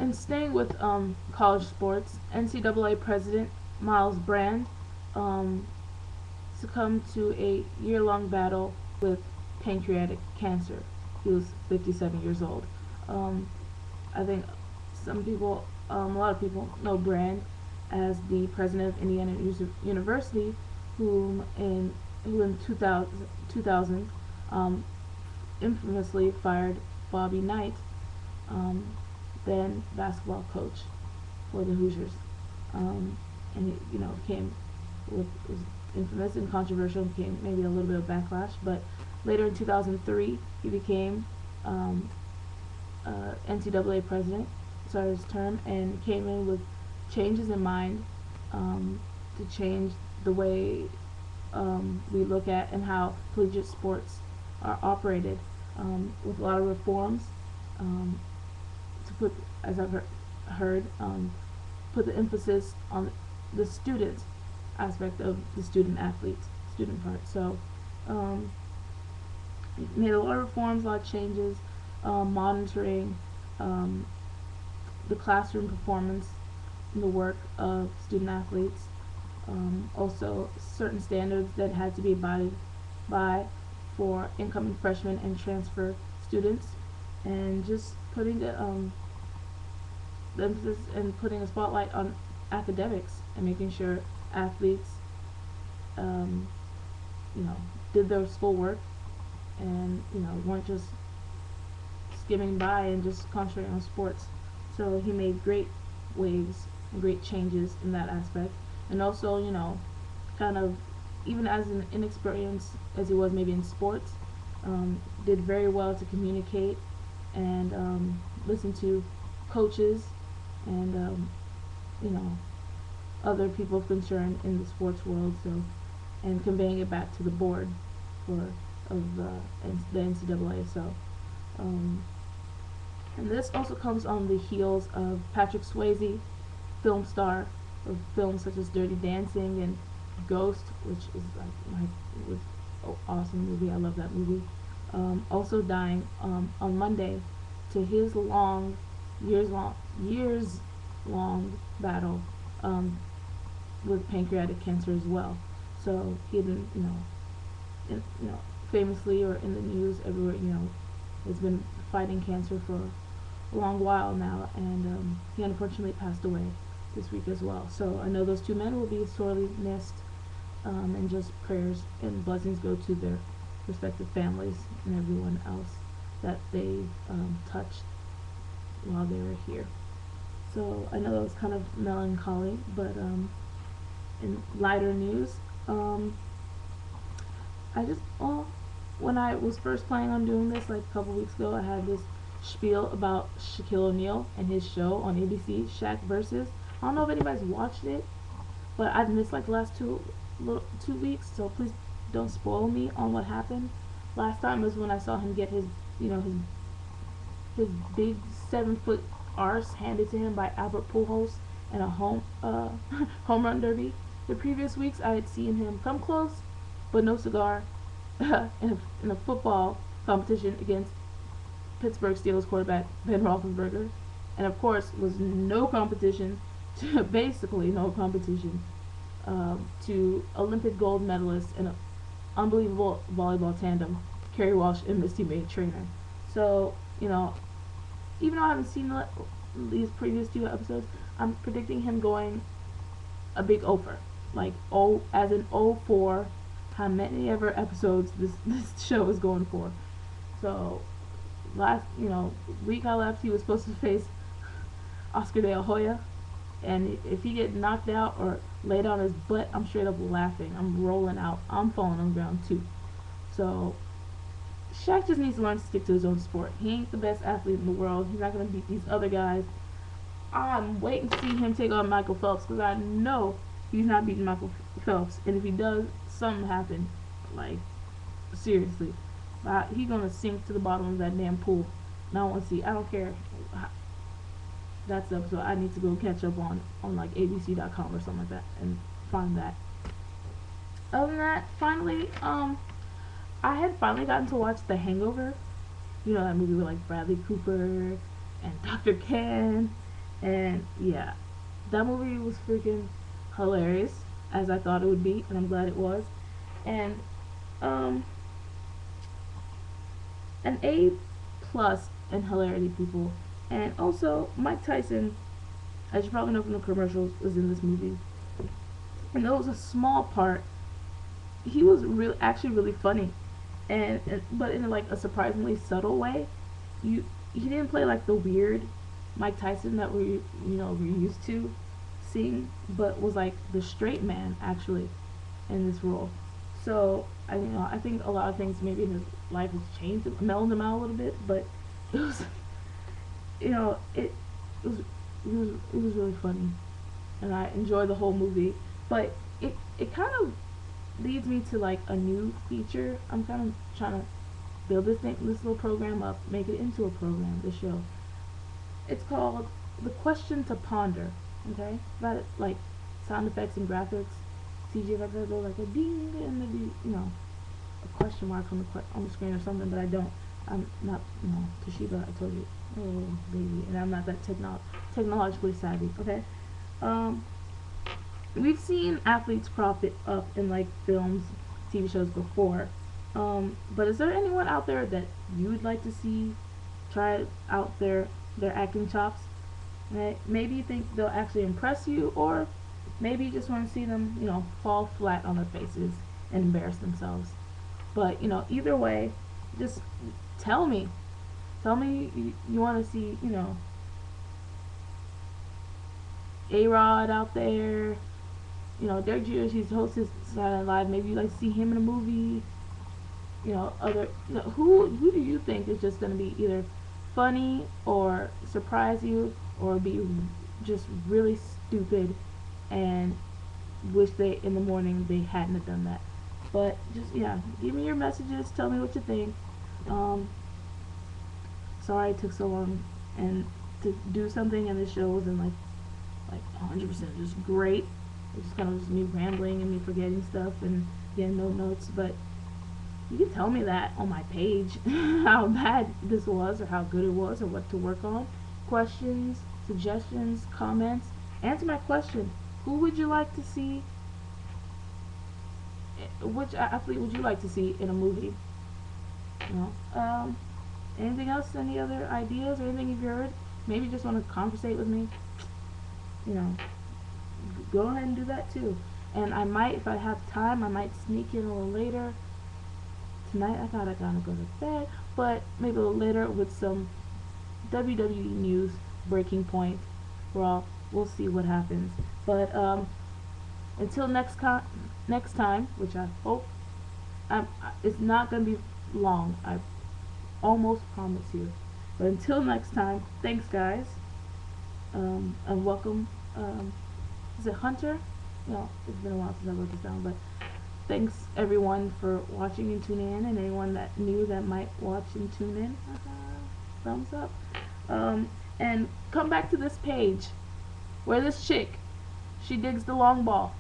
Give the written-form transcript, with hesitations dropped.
And staying with college sports, NCAA president Miles Brand um, succumbed to a year-long battle with pancreatic cancer. He was 57 years old. Um, I think a lot of people know Brand as the president of Indiana University, who in 2000 um, infamously fired Bobby Knight, um, then basketball coach for the Hoosiers. And he, came was infamous and controversial, became maybe a little bit of backlash. But later in 2003, he became NCAA president, started his term, and came in with changes in mind to change the way we look at and how collegiate sports are operated, with a lot of reforms um, to put, as I've heard, put the emphasis on the student aspect of the student athletes, student part. So um, made a lot of reforms, a lot of changes, monitoring um, the classroom performance and the work of student athletes. Also, certain standards that had to be abided by for incoming freshmen and transfer students, and just putting the emphasis and putting a spotlight on academics and making sure athletes, um, you know, did their schoolwork and weren't just skimming by and just concentrating on sports. So he made great waves and great changes in that aspect, and also kind of, even as an inexperienced as he was maybe in sports, did very well to communicate and listen to coaches and other people of concern in the sports world. So, and conveying it back to the board for of the NCAA. So, and this also comes on the heels of Patrick Swayze, film star of films such as Dirty Dancing and Ghost, which is was an awesome movie. I love that movie. Also dying on Monday to his years long battle with pancreatic cancer as well. So he had been, famously or in the news everywhere, has been fighting cancer for a long while now, and he unfortunately passed away this week as well. So I know those two men will be sorely missed, and just prayers and blessings go to their respective families and everyone else that they touched while they were here. So I know that was kind of melancholy, but in lighter news, I just when I was first planning on doing this, like a couple weeks ago, I had this spiel about Shaquille O'Neal and his show on ABC, Shaq Versus. I don't know if anybody's watched it, but I've missed like the last 2 weeks, so please don't spoil me on what happened. Last time was when I saw him get his big 7 foot arse handed to him by Albert Pujols in a home run derby. The previous weeks I had seen him come close, but no cigar, in a football competition against Pittsburgh Steelers quarterback Ben Roethlisberger, and of course was no competition to basically no competition to Olympic gold medalist and an unbelievable volleyball tandem, Kerry Walsh and Misty May Trainer. So even though I haven't seen these previous 2 episodes, I'm predicting him going a big over, like as in 04. How many ever episodes this show is going for. So last week I left, he was supposed to face Oscar De La Hoya, and if he get knocked out or laid on his butt, I'm straight up laughing. I'm rolling out. I'm falling on the ground too. So Shaq just needs to learn to stick to his own sport. He ain't the best athlete in the world. He's not gonna beat these other guys. I'm waiting to see him take on Michael Phelps, because I know he's not beating Michael Phelps, and if he does, something happen, like seriously, he's gonna sink to the bottom of that damn pool. And I want to see. I don't care. That's the episode I need to go catch up on like ABC.com or something like that and find that. Other than that, finally, I had finally gotten to watch The Hangover. You know that movie with like Bradley Cooper and Dr. Ken And yeah, that movie was freaking hilarious, as I thought it would be, and I'm glad it was. And um, an A plus in hilarity, people. And also, Mike Tyson, as you probably know from the commercials, was in this movie. And that was a small part. He was actually really funny, and but in like a surprisingly subtle way. You He didn't play like the weird Mike Tyson that we're used to seeing, but was like the straight man actually in this role. So I think a lot of things maybe in his life has changed him, mellowed him out a little bit, but it was you know it was it was really funny, and I enjoyed the whole movie. But it kind of leads me to like a new feature. I'm kind of trying to build this little program up, make it into a program. This show. It's called the question to ponder. Okay, about it like sound effects and graphics. CG effects that go like a ding and maybe a question mark on the screen or something, but I don't. I'm not Toshiba. I told you, oh baby, and I'm not that technologically savvy. Okay, um, we've seen athletes prop it up in like films, TV shows before. But is there anyone out there that you would like to see try out their acting chops? Right? Maybe you think they'll actually impress you, or maybe you just want to see them, fall flat on their faces and embarrass themselves. But either way, just tell me. Tell me you want to see, A-Rod out there. Derek Jeter, he's hosted Saturday Night Live. Maybe you like to see him in a movie. Other who do you think is just going to be either funny or surprise you or be just really stupid and wish they in the morning they hadn't have done that. But just give me your messages. Tell me what you think. Um, Sorry it took so long and to do something and this show wasn't like 100% just great. It's just kind of just me rambling and me forgetting stuff and getting no notes. But you can tell me that on my page how bad this was or how good it was or what to work on. Questions, suggestions, comments. Answer my question. Who would you like to see? Which athlete would you like to see in a movie? You know. Anything else? Any other ideas or anything you've heard? Maybe you just want to conversate with me. You know, go ahead and do that too. And I might, if I have time, I might sneak in a little later. Tonight I thought I gotta go to bed, but maybe a little later with some WWE news breaking point. Well, we'll see what happens. But until next time, which I hope it's not gonna be long. I almost promise you. But until next time, thanks guys, and welcome. Is it Hunter? It's been a while since I wrote this down, but thanks everyone for watching and tuning in, and anyone that knew that might watch and tune in. Thumbs up. And come back to this page where this chick, she digs the long ball.